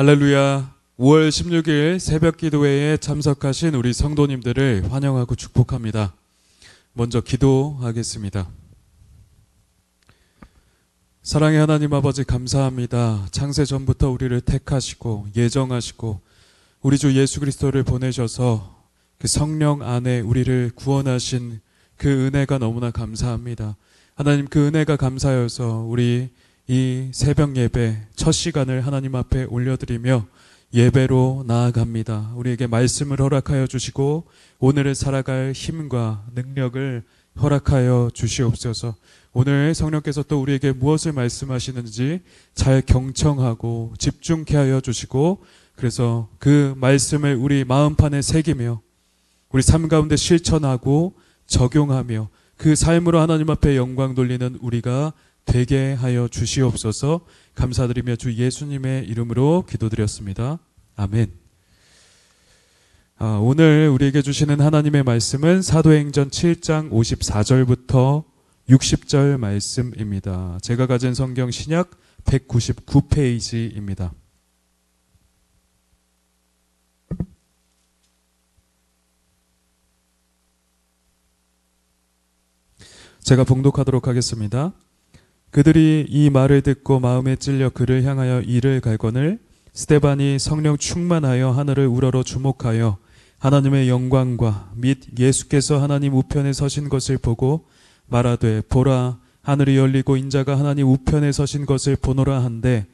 할렐루야. 5월 16일 새벽 기도회에 참석하신 우리 성도님들을 환영하고 축복합니다. 먼저 기도하겠습니다. 사랑의 하나님 아버지 감사합니다. 창세 전부터 우리를 택하시고 예정하시고 우리 주 예수 그리스도를 보내셔서 그 성령 안에 우리를 구원하신 그 은혜가 너무나 감사합니다. 하나님, 그 은혜가 감사여서 우리 이 새벽 예배 첫 시간을 하나님 앞에 올려드리며 예배로 나아갑니다. 우리에게 말씀을 허락하여 주시고 오늘을 살아갈 힘과 능력을 허락하여 주시옵소서. 오늘 성령께서 또 우리에게 무엇을 말씀하시는지 잘 경청하고 집중케 하여 주시고, 그래서 그 말씀을 우리 마음판에 새기며 우리 삶 가운데 실천하고 적용하며 그 삶으로 하나님 앞에 영광 돌리는 우리가 되게 하여 주시옵소서. 감사드리며 주 예수님의 이름으로 기도드렸습니다. 아멘. 오늘 우리에게 주시는 하나님의 말씀은 사도행전 7장 54절부터 60절 말씀입니다. 제가 가진 성경 신약 199페이지입니다. 제가 봉독하도록 하겠습니다. 그들이 이 말을 듣고 마음에 찔려 그를 향하여 이를 갈거늘 스데반이 성령 충만하여 하늘을 우러러 주목하여 하나님의 영광과 및 예수께서 하나님 우편에 서신 것을 보고 말하되 보라, 하늘이 열리고 인자가 하나님 우편에 서신 것을 보노라 한데,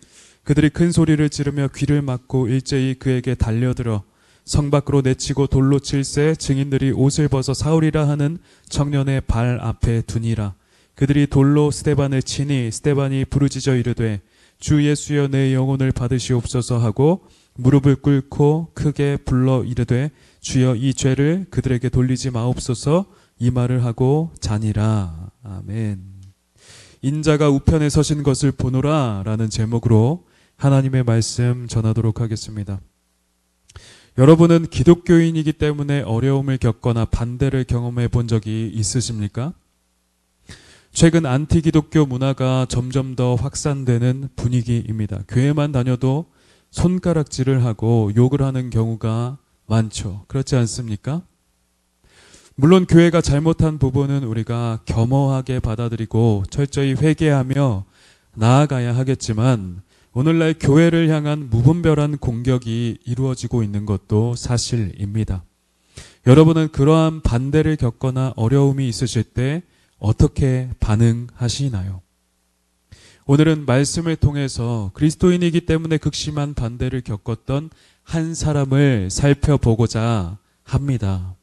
그들이 큰 소리를 지르며 귀를 막고 일제히 그에게 달려들어 성 밖으로 내치고 돌로 칠세 증인들이 옷을 벗어 사울이라 하는 청년의 발 앞에 두니라. 그들이 돌로 스데반을 치니 스데반이 부르짖어 이르되 주 예수여 내 영혼을 받으시옵소서 하고 무릎을 꿇고 크게 불러 이르되 주여 이 죄를 그들에게 돌리지 마옵소서, 이 말을 하고 자니라. 아멘. 인자가 우편에 서신 것을 보노라 라는 제목으로 하나님의 말씀 전하도록 하겠습니다. 여러분은 기독교인이기 때문에 어려움을 겪거나 반대를 경험해 본 적이 있으십니까? 최근 안티기독교 문화가 점점 더 확산되는 분위기입니다. 교회만 다녀도 손가락질을 하고 욕을 하는 경우가 많죠. 그렇지 않습니까? 물론 교회가 잘못한 부분은 우리가 겸허하게 받아들이고 철저히 회개하며 나아가야 하겠지만, 오늘날 교회를 향한 무분별한 공격이 이루어지고 있는 것도 사실입니다. 여러분은 그러한 반대를 겪거나 어려움이 있으실 때 어떻게 반응하시나요? 오늘은 말씀을 통해서 그리스도인이기 때문에 극심한 반대를 겪었던 한 사람을 살펴보고자 합니다.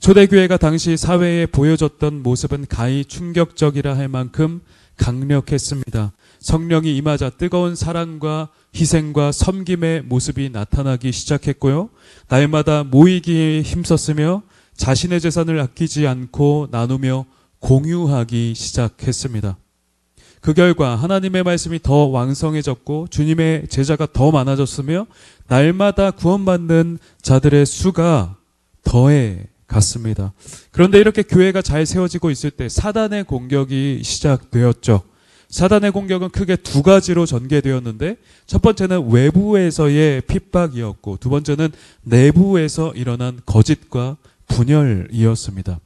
초대교회가 당시 사회에 보여줬던 모습은 가히 충격적이라 할 만큼 강력했습니다. 성령이 임하자 뜨거운 사랑과 희생과 섬김의 모습이 나타나기 시작했고요. 날마다 모이기에 힘썼으며 자신의 재산을 아끼지 않고 나누며 공유하기 시작했습니다. 그 결과 하나님의 말씀이 더 왕성해졌고 주님의 제자가 더 많아졌으며 날마다 구원받는 자들의 수가 더해 갔습니다. 그런데 이렇게 교회가 잘 세워지고 있을 때 사단의 공격이 시작되었죠. 사단의 공격은 크게 두 가지로 전개되었는데, 첫 번째는 외부에서의 핍박이었고 두 번째는 내부에서 일어난 거짓과 분열이었습니다.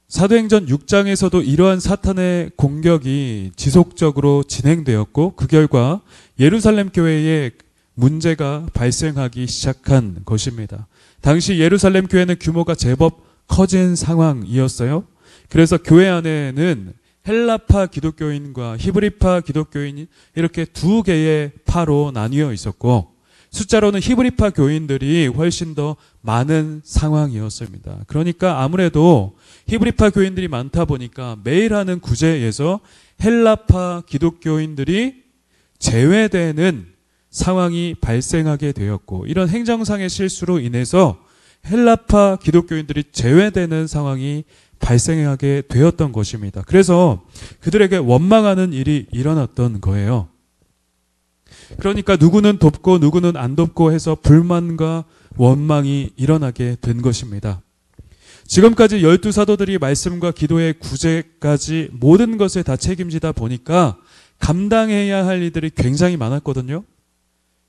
사도행전 6장에서도 이러한 사탄의 공격이 지속적으로 진행되었고 그 결과 예루살렘 교회에 문제가 발생하기 시작한 것입니다. 당시 예루살렘 교회는 규모가 제법 커진 상황이었어요. 그래서 교회 안에는 헬라파 기독교인과 히브리파 기독교인이 이렇게 두 개의 파로 나뉘어 있었고, 숫자로는 히브리파 교인들이 훨씬 더 많은 상황이었습니다. 그러니까 아무래도 히브리파 교인들이 많다 보니까 매일 하는 구제에서 헬라파 기독교인들이 제외되는 상황이 발생하게 되었고, 이런 행정상의 실수로 인해서 헬라파 기독교인들이 제외되는 상황이 발생하게 되었던 것입니다. 그래서 그들에게 원망하는 일이 일어났던 거예요. 그러니까 누구는 돕고 누구는 안 돕고 해서 불만과 원망이 일어나게 된 것입니다. 지금까지 12사도들이 말씀과 기도의 구제까지 모든 것을 다 책임지다 보니까 감당해야 할 일들이 굉장히 많았거든요.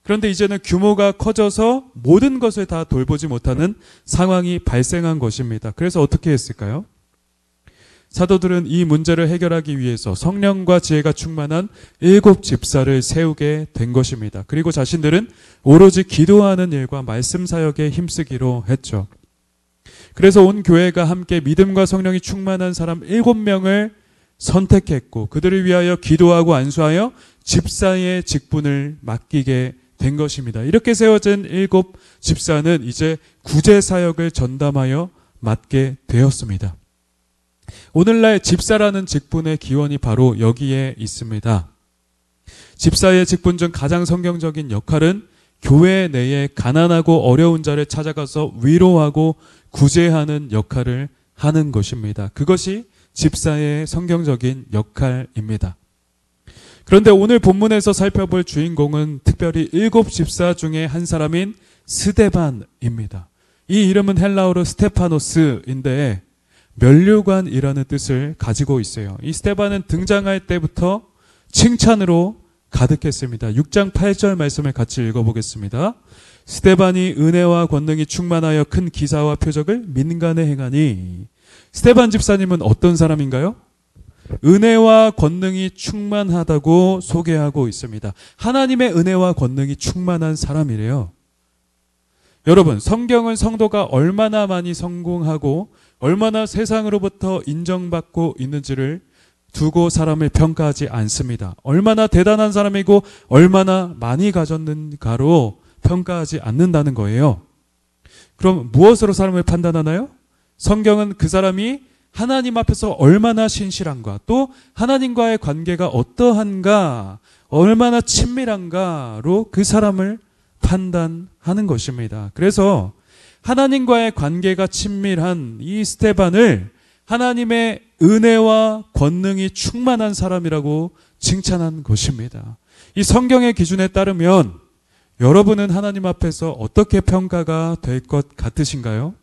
그런데 이제는 규모가 커져서 모든 것을 다 돌보지 못하는 상황이 발생한 것입니다. 그래서 어떻게 했을까요? 사도들은 이 문제를 해결하기 위해서 성령과 지혜가 충만한 7 집사를 세우게 된 것입니다. 그리고 자신들은 오로지 기도하는 일과 말씀 사역에 힘쓰기로 했죠. 그래서 온 교회가 함께 믿음과 성령이 충만한 사람 7명을 선택했고 그들을 위하여 기도하고 안수하여 집사의 직분을 맡기게 된 것입니다. 이렇게 세워진 7 집사는 이제 구제 사역을 전담하여 맡게 되었습니다. 오늘날 집사라는 직분의 기원이 바로 여기에 있습니다. 집사의 직분 중 가장 성경적인 역할은 교회 내에 가난하고 어려운 자를 찾아가서 위로하고 구제하는 역할을 하는 것입니다. 그것이 집사의 성경적인 역할입니다. 그런데 오늘 본문에서 살펴볼 주인공은 특별히 7 집사 중에 한 사람인 스데반입니다. 이 이름은 헬라어로 스테파노스인데 면류관이라는 뜻을 가지고 있어요. 이 스데반은 등장할 때부터 칭찬으로 가득했습니다. 6장 8절 말씀을 같이 읽어보겠습니다. 스데반이 은혜와 권능이 충만하여 큰 기사와 표적을 민간에 행하니. 스데반 집사님은 어떤 사람인가요? 은혜와 권능이 충만하다고 소개하고 있습니다. 하나님의 은혜와 권능이 충만한 사람이래요. 여러분, 성경은 성도가 얼마나 많이 성공하고 얼마나 세상으로부터 인정받고 있는지를 두고 사람을 평가하지 않습니다. 얼마나 대단한 사람이고 얼마나 많이 가졌는가로 평가하지 않는다는 거예요. 그럼 무엇으로 사람을 판단하나요? 성경은 그 사람이 하나님 앞에서 얼마나 신실한가, 또 하나님과의 관계가 어떠한가, 얼마나 친밀한가로 그 사람을 판단하는 것입니다. 그래서 하나님과의 관계가 친밀한 이 스데반을 하나님의 은혜와 권능이 충만한 사람이라고 칭찬한 것입니다. 이 성경의 기준에 따르면 여러분은 하나님 앞에서 어떻게 평가가 될 것 같으신가요?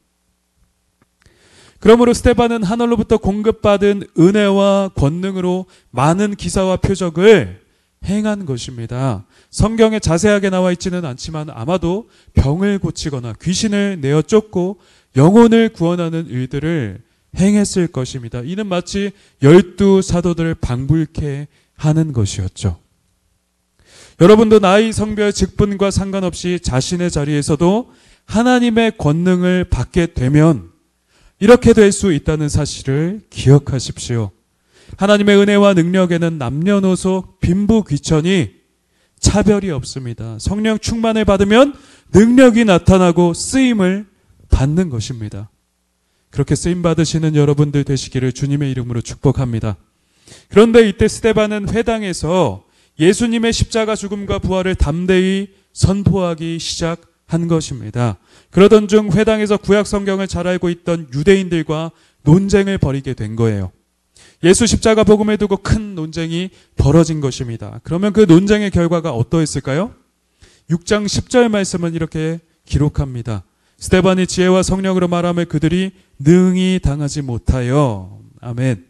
그러므로 스데반은 하늘로부터 공급받은 은혜와 권능으로 많은 기사와 표적을 행한 것입니다. 성경에 자세하게 나와 있지는 않지만 아마도 병을 고치거나 귀신을 내어 쫓고 영혼을 구원하는 일들을 행했을 것입니다. 이는 마치 12 사도들을 방불케 하는 것이었죠. 여러분도 나이, 성별, 직분과 상관없이 자신의 자리에서도 하나님의 권능을 받게 되면 이렇게 될 수 있다는 사실을 기억하십시오. 하나님의 은혜와 능력에는 남녀노소, 빈부, 귀천이 차별이 없습니다. 성령 충만을 받으면 능력이 나타나고 쓰임을 받는 것입니다. 그렇게 쓰임 받으시는 여러분들 되시기를 주님의 이름으로 축복합니다. 그런데 이때 스데반은 회당에서 예수님의 십자가 죽음과 부활을 담대히 선포하기 시작한 것입니다. 그러던 중 회당에서 구약 성경을 잘 알고 있던 유대인들과 논쟁을 벌이게 된 거예요. 예수 십자가 복음을 두고 큰 논쟁이 벌어진 것입니다. 그러면 그 논쟁의 결과가 어떠했을까요? 6장 10절 말씀은 이렇게 기록합니다. 스데반이 지혜와 성령으로 말하며 그들이 능히 당하지 못하여. 아멘.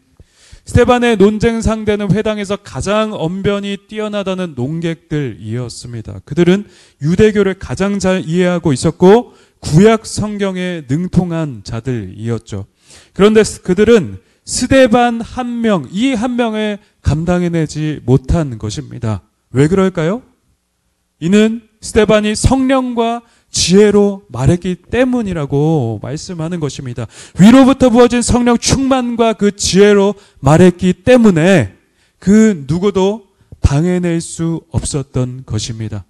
스데반의 논쟁 상대는 회당에서 가장 언변이 뛰어나다는 논객들이었습니다. 그들은 유대교를 가장 잘 이해하고 있었고 구약 성경에 능통한 자들이었죠. 그런데 그들은 스데반 한 명, 이 한 명을 감당해내지 못한 것입니다. 왜 그럴까요? 이는 스데반이 성령과 지혜로 말했기 때문이라고 말씀하는 것입니다. 위로부터 부어진 성령 충만과 그 지혜로 말했기 때문에 그 누구도 당해낼 수 없었던 것입니다.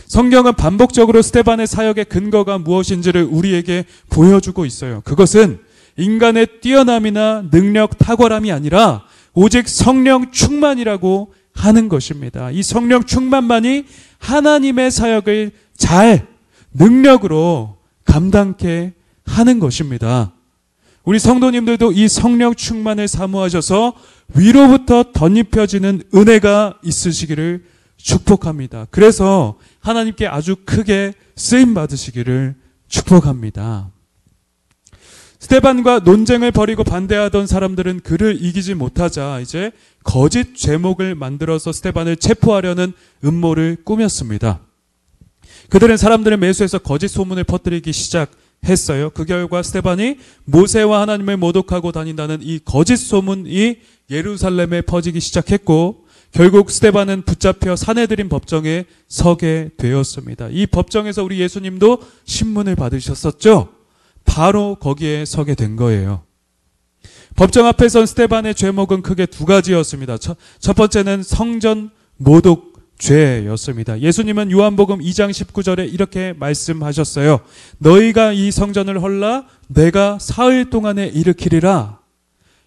성경은 반복적으로 스데반의 사역의 근거가 무엇인지를 우리에게 보여주고 있어요. 그것은 인간의 뛰어남이나 능력 탁월함이 아니라 오직 성령 충만이라고 하는 것입니다. 이 성령 충만만이 하나님의 사역을 잘 능력으로 감당케 하는 것입니다. 우리 성도님들도 이 성령 충만을 사모하셔서 위로부터 덧입혀지는 은혜가 있으시기를 축복합니다. 그래서 하나님께 아주 크게 쓰임 받으시기를 축복합니다. 스데반과 논쟁을 벌이고 반대하던 사람들은 그를 이기지 못하자 이제 거짓 죄목을 만들어서 스데반을 체포하려는 음모를 꾸몄습니다. 그들은 사람들을 매수해서 거짓 소문을 퍼뜨리기 시작했어요. 그 결과 스데반이 모세와 하나님을 모독하고 다닌다는 이 거짓 소문이 예루살렘에 퍼지기 시작했고, 결국 스데반은 붙잡혀 사내들인 법정에 서게 되었습니다. 이 법정에서 우리 예수님도 신문을 받으셨었죠. 바로 거기에 서게 된 거예요. 법정 앞에 선 스데반의 죄목은 크게 두 가지였습니다. 첫 번째는 성전 모독죄였습니다. 예수님은 요한복음 2장 19절에 이렇게 말씀하셨어요. 너희가 이 성전을 헐라 내가 사흘 동안에 일으키리라.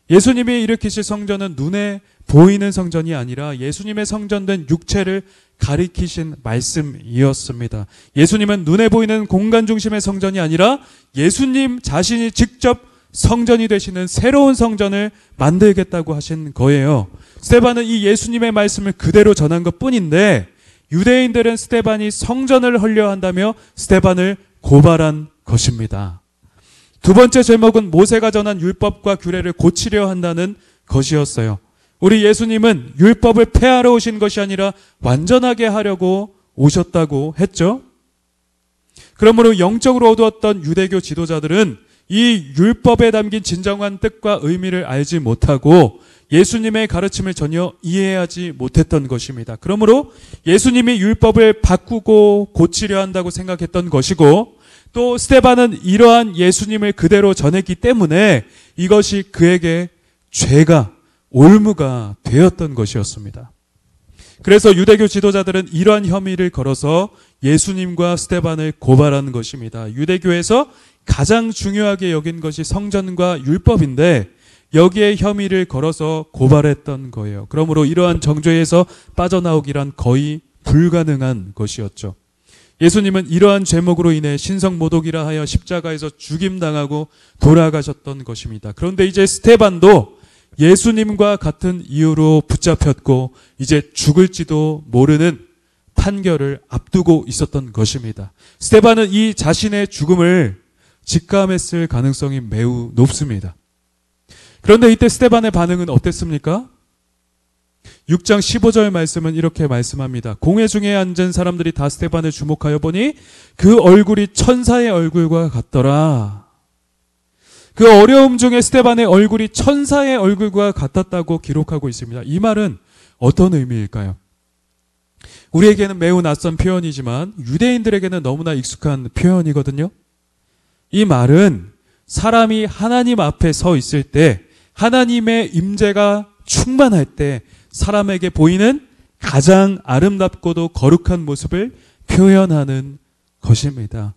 예수님이 일으키실 성전은 눈에 보이는 성전이 아니라 예수님의 성전된 육체를 가리키신 말씀이었습니다. 예수님은 눈에 보이는 공간 중심의 성전이 아니라 예수님 자신이 직접 성전이 되시는 새로운 성전을 만들겠다고 하신 거예요. 스데반은 이 예수님의 말씀을 그대로 전한 것뿐인데, 유대인들은 스데반이 성전을 헐려 한다며 스데반을 고발한 것입니다. 두 번째 제목은 모세가 전한 율법과 규례를 고치려 한다는 것이었어요. 우리 예수님은 율법을 폐하러 오신 것이 아니라 완전하게 하려고 오셨다고 했죠. 그러므로 영적으로 어두웠던 유대교 지도자들은 이 율법에 담긴 진정한 뜻과 의미를 알지 못하고 예수님의 가르침을 전혀 이해하지 못했던 것입니다. 그러므로 예수님이 율법을 바꾸고 고치려 한다고 생각했던 것이고, 또 스데반은 이러한 예수님을 그대로 전했기 때문에 이것이 그에게 죄가 올무가 되었던 것이었습니다. 그래서 유대교 지도자들은 이러한 혐의를 걸어서 예수님과 스데반을 고발한 것입니다. 유대교에서 가장 중요하게 여긴 것이 성전과 율법인데 여기에 혐의를 걸어서 고발했던 거예요. 그러므로 이러한 정죄에서 빠져나오기란 거의 불가능한 것이었죠. 예수님은 이러한 죄목으로 인해 신성모독이라 하여 십자가에서 죽임당하고 돌아가셨던 것입니다. 그런데 이제 스데반도 예수님과 같은 이유로 붙잡혔고 이제 죽을지도 모르는 판결을 앞두고 있었던 것입니다. 스데반은 이 자신의 죽음을 직감했을 가능성이 매우 높습니다. 그런데 이때 스데반의 반응은 어땠습니까? 6장 15절 말씀은 이렇게 말씀합니다. 공회 중에 앉은 사람들이 다 스데반을 주목하여 보니 그 얼굴이 천사의 얼굴과 같더라. 그 어려움 중에 스데반의 얼굴이 천사의 얼굴과 같았다고 기록하고 있습니다. 이 말은 어떤 의미일까요? 우리에게는 매우 낯선 표현이지만 유대인들에게는 너무나 익숙한 표현이거든요. 이 말은 사람이 하나님 앞에 서 있을 때, 하나님의 임재가 충만할 때 사람에게 보이는 가장 아름답고도 거룩한 모습을 표현하는 것입니다.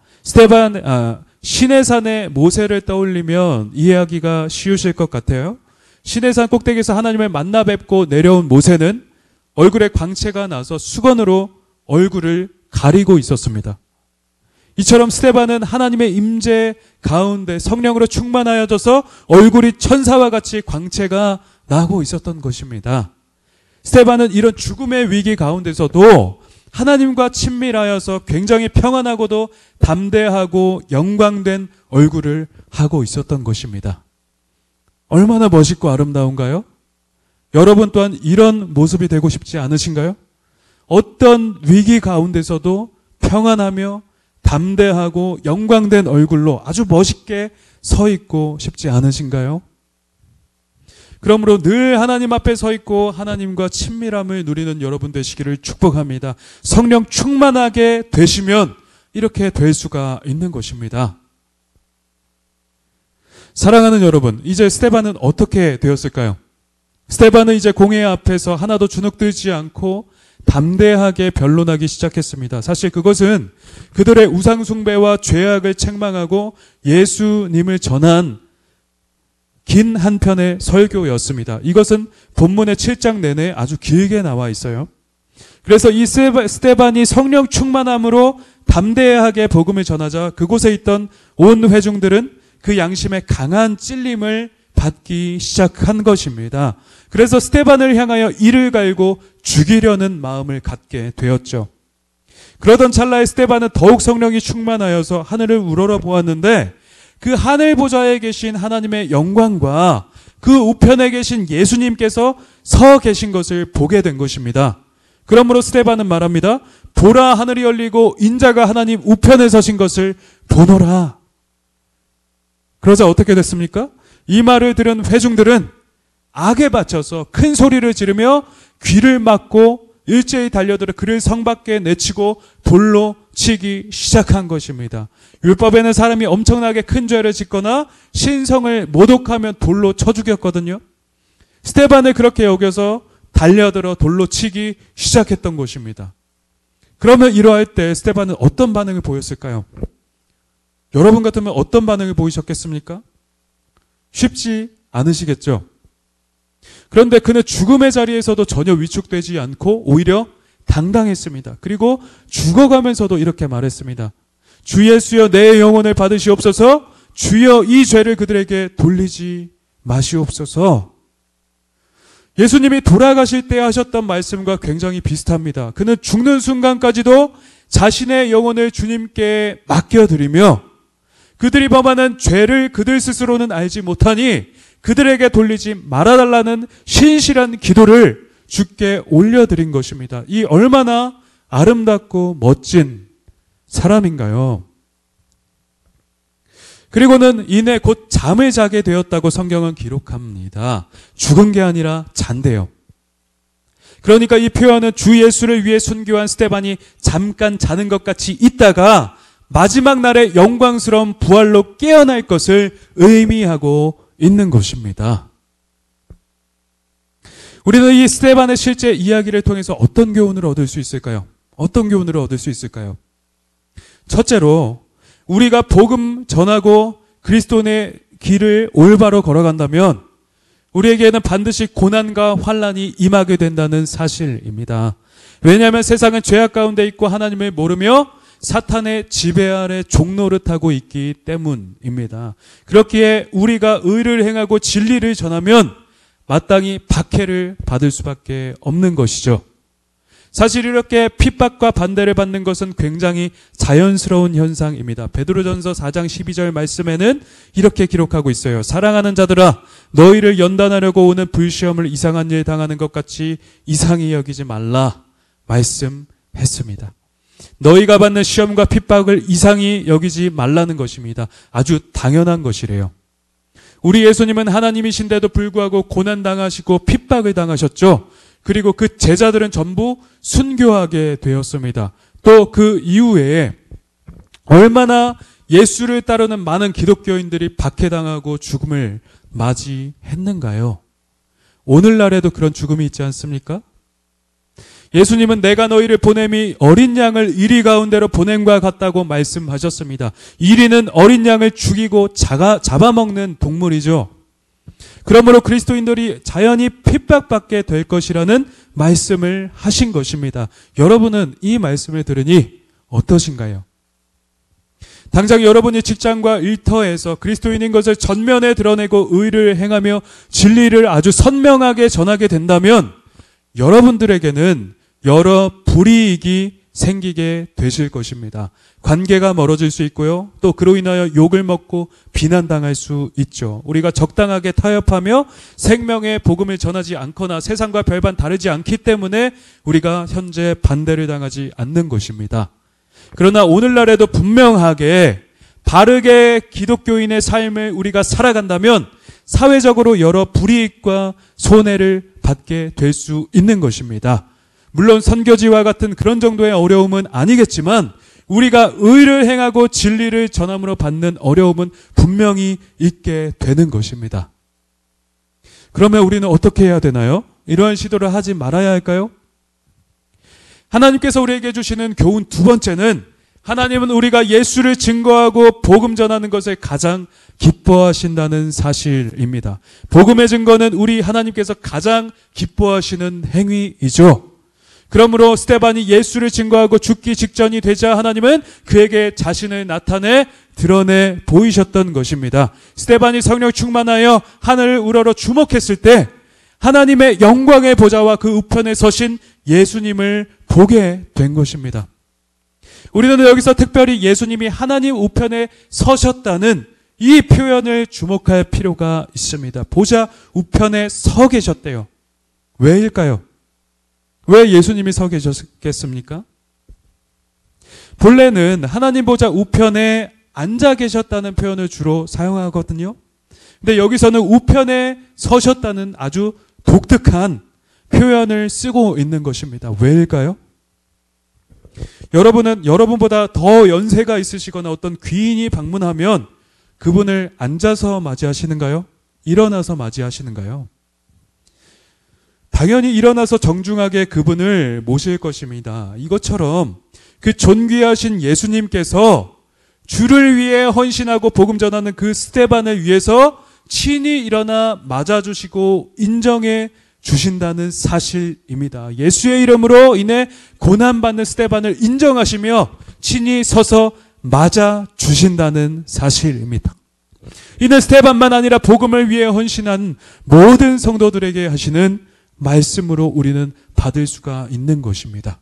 시내산의 모세를 떠올리면 이해하기가 쉬우실 것 같아요. 시내산 꼭대기에서 하나님을 만나 뵙고 내려온 모세는 얼굴에 광채가 나서 수건으로 얼굴을 가리고 있었습니다. 이처럼 스데반은 하나님의 임재 가운데 성령으로 충만하여져서 얼굴이 천사와 같이 광채가 나고 있었던 것입니다. 스데반은 이런 죽음의 위기 가운데서도 하나님과 친밀하여서 굉장히 평안하고도 담대하고 영광된 얼굴을 하고 있었던 것입니다. 얼마나 멋있고 아름다운가요? 여러분 또한 이런 모습이 되고 싶지 않으신가요? 어떤 위기 가운데서도 평안하며 담대하고 영광된 얼굴로 아주 멋있게 서 있고 싶지 않으신가요? 그러므로 늘 하나님 앞에 서 있고 하나님과 친밀함을 누리는 여러분 되시기를 축복합니다. 성령 충만하게 되시면 이렇게 될 수가 있는 것입니다. 사랑하는 여러분, 이제 스데반은 어떻게 되었을까요? 스데반은 이제 공회 앞에서 하나도 주눅들지 않고 담대하게 변론하기 시작했습니다. 사실 그것은 그들의 우상숭배와 죄악을 책망하고 예수님을 전한 긴 한 편의 설교였습니다. 이것은 본문의 7장 내내 아주 길게 나와 있어요. 그래서 이 스데반이 성령 충만함으로 담대하게 복음을 전하자 그곳에 있던 온 회중들은 그 양심에 강한 찔림을 받기 시작한 것입니다. 그래서 스데반을 향하여 이를 갈고 죽이려는 마음을 갖게 되었죠. 그러던 찰나에 스데반은 더욱 성령이 충만하여서 하늘을 우러러 보았는데 그 하늘 보좌에 계신 하나님의 영광과 그 우편에 계신 예수님께서 서 계신 것을 보게 된 것입니다. 그러므로 스데반은 말합니다. 보라, 하늘이 열리고 인자가 하나님 우편에 서신 것을 보노라. 그러자 어떻게 됐습니까? 이 말을 들은 회중들은 악에 받쳐서 큰 소리를 지르며 귀를 막고 일제히 달려들어 그를 성 밖에 내치고 돌로 치기 시작한 것입니다. 율법에는 사람이 엄청나게 큰 죄를 짓거나 신성을 모독하면 돌로 쳐 죽였거든요. 스데반을 그렇게 여겨서 달려들어 돌로 치기 시작했던 것입니다. 그러면 이러할 때 스데반은 어떤 반응을 보였을까요? 여러분 같으면 어떤 반응을 보이셨겠습니까? 쉽지 않으시겠죠? 그런데 그는 죽음의 자리에서도 전혀 위축되지 않고 오히려 당당했습니다. 그리고 죽어가면서도 이렇게 말했습니다. 주 예수여, 내 영혼을 받으시옵소서. 주여, 이 죄를 그들에게 돌리지 마시옵소서. 예수님이 돌아가실 때 하셨던 말씀과 굉장히 비슷합니다. 그는 죽는 순간까지도 자신의 영혼을 주님께 맡겨드리며 그들이 범하는 죄를 그들 스스로는 알지 못하니 그들에게 돌리지 말아달라는 신실한 기도를 주께 올려드린 것입니다. 이 얼마나 아름답고 멋진 사람인가요? 그리고는 이내 곧 잠을 자게 되었다고 성경은 기록합니다. 죽은 게 아니라 잔대요. 그러니까 이 표현은 주 예수를 위해 순교한 스데반이 잠깐 자는 것 같이 있다가 마지막 날에 영광스러운 부활로 깨어날 것을 의미하고 있는 것입니다. 우리는 이 스데반의 실제 이야기를 통해서 어떤 교훈을 얻을 수 있을까요? 어떤 교훈을 얻을 수 있을까요? 첫째로 우리가 복음 전하고 그리스도의 길을 올바로 걸어간다면 우리에게는 반드시 고난과 환난이 임하게 된다는 사실입니다. 왜냐하면 세상은 죄악 가운데 있고 하나님을 모르며 사탄의 지배 아래 종노릇하고 있기 때문입니다. 그렇기에 우리가 의를 행하고 진리를 전하면 마땅히 박해를 받을 수밖에 없는 것이죠. 사실 이렇게 핍박과 반대를 받는 것은 굉장히 자연스러운 현상입니다. 베드로전서 4장 12절 말씀에는 이렇게 기록하고 있어요. 사랑하는 자들아, 너희를 연단하려고 오는 불시험을 이상한 일 당하는 것 같이 이상히 여기지 말라 말씀했습니다. 너희가 받는 시험과 핍박을 이상히 여기지 말라는 것입니다. 아주 당연한 것이래요. 우리 예수님은 하나님이신데도 불구하고 고난당하시고 핍박을 당하셨죠. 그리고 그 제자들은 전부 순교하게 되었습니다. 또 그 이후에 얼마나 예수를 따르는 많은 기독교인들이 박해당하고 죽음을 맞이했는가요? 오늘날에도 그런 죽음이 있지 않습니까? 예수님은 내가 너희를 보냄이 어린 양을 이리 가운데로 보냄과 같다고 말씀하셨습니다. 이리는 어린 양을 죽이고 잡아먹는 동물이죠. 그러므로 그리스도인들이 자연히 핍박받게 될 것이라는 말씀을 하신 것입니다. 여러분은 이 말씀을 들으니 어떠신가요? 당장 여러분이 직장과 일터에서 그리스도인인 것을 전면에 드러내고 의를 행하며 진리를 아주 선명하게 전하게 된다면 여러분들에게는 여러 불이익이 생기게 되실 것입니다. 관계가 멀어질 수 있고요. 또 그로 인하여 욕을 먹고 비난당할 수 있죠. 우리가 적당하게 타협하며 생명의 복음을 전하지 않거나 세상과 별반 다르지 않기 때문에 우리가 현재 반대를 당하지 않는 것입니다. 그러나 오늘날에도 분명하게 바르게 기독교인의 삶을 우리가 살아간다면 사회적으로 여러 불이익과 손해를 받게 될 수 있는 것입니다. 물론 선교지와 같은 그런 정도의 어려움은 아니겠지만 우리가 의를 행하고 진리를 전함으로 받는 어려움은 분명히 있게 되는 것입니다. 그러면 우리는 어떻게 해야 되나요? 이러한 시도를 하지 말아야 할까요? 하나님께서 우리에게 주시는 교훈 두 번째는 하나님은 우리가 예수를 증거하고 복음 전하는 것을 가장 기뻐하신다는 사실입니다. 복음의 증거는 우리 하나님께서 가장 기뻐하시는 행위이죠. 그러므로 스데반이 예수를 증거하고 죽기 직전이 되자 하나님은 그에게 자신을 나타내 드러내 보이셨던 것입니다. 스데반이 성령 충만하여 하늘을 우러러 주목했을 때 하나님의 영광의 보좌와 그 우편에 서신 예수님을 보게 된 것입니다. 우리는 여기서 특별히 예수님이 하나님 우편에 서셨다는 이 표현을 주목할 필요가 있습니다. 보좌 우편에 서 계셨대요. 왜일까요? 왜 예수님이 서 계셨겠습니까? 본래는 하나님 보좌 우편에 앉아 계셨다는 표현을 주로 사용하거든요. 근데 여기서는 우편에 서셨다는 아주 독특한 표현을 쓰고 있는 것입니다. 왜일까요? 여러분은 여러분보다 더 연세가 있으시거나 어떤 귀인이 방문하면 그분을 앉아서 맞이하시는가요? 일어나서 맞이하시는가요? 당연히 일어나서 정중하게 그분을 모실 것입니다. 이것처럼 그 존귀하신 예수님께서 주를 위해 헌신하고 복음 전하는 그 스데반을 위해서 친히 일어나 맞아주시고 인정해 주신다는 사실입니다. 예수의 이름으로 인해 고난받는 스데반을 인정하시며 친히 서서 맞아주신다는 사실입니다. 이는 스데반만 아니라 복음을 위해 헌신한 모든 성도들에게 하시는 말씀으로 우리는 받을 수가 있는 것입니다.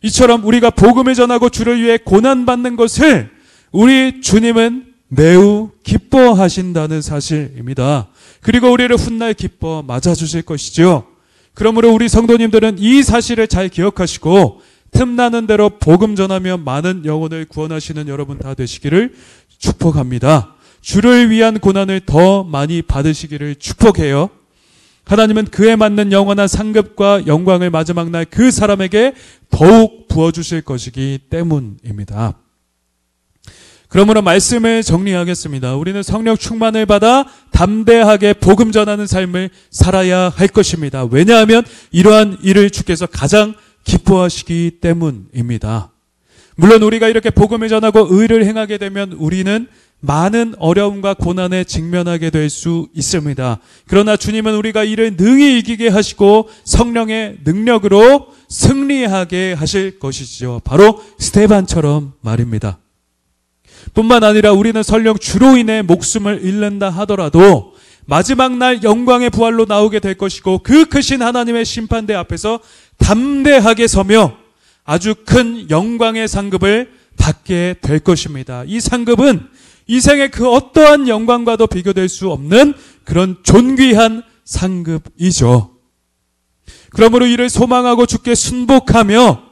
이처럼 우리가 복음을 전하고 주를 위해 고난받는 것을 우리 주님은 매우 기뻐하신다는 사실입니다. 그리고 우리를 훗날 기뻐 맞아주실 것이죠. 그러므로 우리 성도님들은 이 사실을 잘 기억하시고 틈나는 대로 복음 전하며 많은 영혼을 구원하시는 여러분 다 되시기를 축복합니다. 주를 위한 고난을 더 많이 받으시기를 축복해요. 하나님은 그에 맞는 영원한 상급과 영광을 마지막 날 그 사람에게 더욱 부어주실 것이기 때문입니다. 그러므로 말씀을 정리하겠습니다. 우리는 성령 충만을 받아 담대하게 복음 전하는 삶을 살아야 할 것입니다. 왜냐하면 이러한 일을 주께서 가장 기뻐하시기 때문입니다. 물론 우리가 이렇게 복음을 전하고 의를 행하게 되면 우리는 많은 어려움과 고난에 직면하게 될 수 있습니다. 그러나 주님은 우리가 이를 능히 이기게 하시고 성령의 능력으로 승리하게 하실 것이죠. 바로 스데반처럼 말입니다. 뿐만 아니라 우리는 설령 주로 인해 목숨을 잃는다 하더라도 마지막 날 영광의 부활로 나오게 될 것이고 그 크신 하나님의 심판대 앞에서 담대하게 서며 아주 큰 영광의 상급을 받게 될 것입니다. 이 상급은 이 생의 그 어떠한 영광과도 비교될 수 없는 그런 존귀한 상급이죠. 그러므로 이를 소망하고 주께 순복하며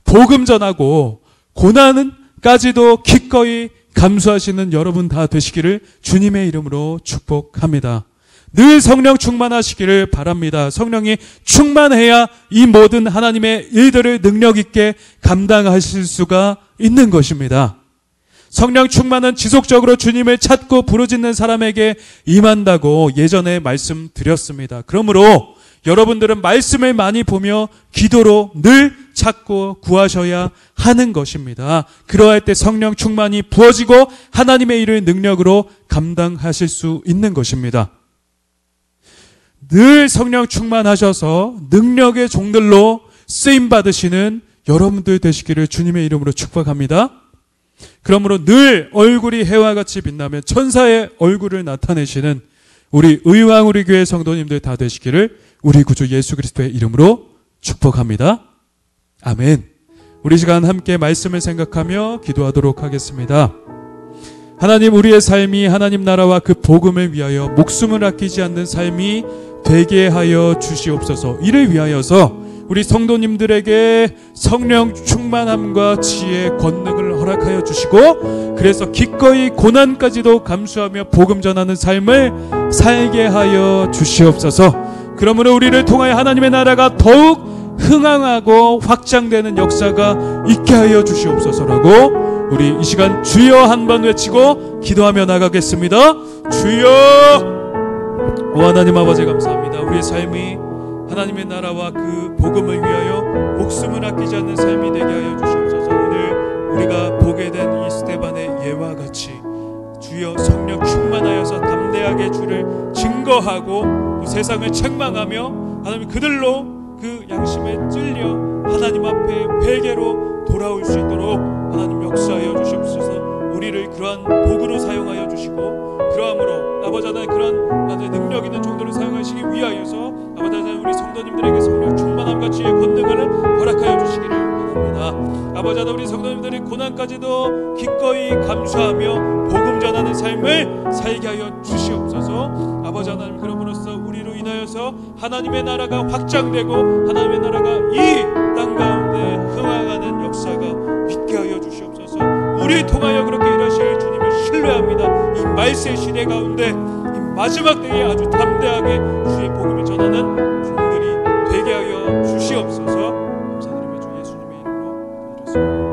복음 전하고 고난까지도 기꺼이 감수하시는 여러분 다 되시기를 주님의 이름으로 축복합니다. 늘 성령 충만하시기를 바랍니다. 성령이 충만해야 이 모든 하나님의 일들을 능력 있게 감당하실 수가 있는 것입니다. 성령 충만은 지속적으로 주님을 찾고 부르짖는 사람에게 임한다고 예전에 말씀드렸습니다. 그러므로 여러분들은 말씀을 많이 보며 기도로 늘 찾고 구하셔야 하는 것입니다. 그러할 때 성령 충만이 부어지고 하나님의 일을 능력으로 감당하실 수 있는 것입니다. 늘 성령 충만하셔서 능력의 종들로 쓰임받으시는 여러분들 되시기를 주님의 이름으로 축복합니다. 그러므로 늘 얼굴이 해와 같이 빛나며 천사의 얼굴을 나타내시는 우리 의왕 우리 교회 성도님들 다 되시기를 우리 구주 예수 그리스도의 이름으로 축복합니다. 아멘. 우리 시간 함께 말씀을 생각하며 기도하도록 하겠습니다. 하나님, 우리의 삶이 하나님 나라와 그 복음을 위하여 목숨을 아끼지 않는 삶이 되게 하여 주시옵소서. 이를 위하여서 우리 성도님들에게 성령 충만함과 지혜, 권능을 허락하여 주시고 그래서 기꺼이 고난까지도 감수하며 복음 전하는 삶을 살게 하여 주시옵소서. 그러므로 우리를 통하여 하나님의 나라가 더욱 흥황하고 확장되는 역사가 있게 하여 주시옵소서라고 우리 이 시간 주여 한번 외치고 기도하며 나가겠습니다. 주여! 오 하나님 아버지 감사합니다. 우리의 삶이 하나님의 나라와 그 복음을 위하여 목숨을 아끼지 않는 삶이 되게 하여 주시옵소서. 오늘 우리가 보게 된 이 스데반의 예와 같이 주여 성령 충만하여서 담대하게 주를 증거하고 또 세상을 책망하며 하나님 그들로 그 양심에 찔려 하나님 앞에 회개로 돌아올 수 있도록 하나님 역사하여 주시옵소서. 우리를 그러한 도구로 사용하여 주시고 그러함으로 아버지 하나님 그런 능력 있는 종들을 사용하시기 위하여서 아버지 하나님 우리 성도님들에게 성령 충만함과 지혜의 권능을 허락하여 주시기를 바랍니다. 아버지 하나님 우리 성도님들이 고난까지도 기꺼이 감수하며 복음 전하는 삶이 삶을 살게 하여 주시옵소서. 아버지 하나님, 그러므로써 우리로 인하여서 하나님의 나라가 확장되고 하나님의 나라가 이 땅 가운데 흥황하는 역사가 있게 하여 주시옵소서. 우리를 통하여 그렇게 일하실 주님을 신뢰합니다. 이 말세 시대 가운데 이 마지막 때에 아주 담대하게 주의 복음을 전하는 종들이 되게 하여 주시옵소서. 감사드리며 주 예수님의 이름으로 기도드렸습니다.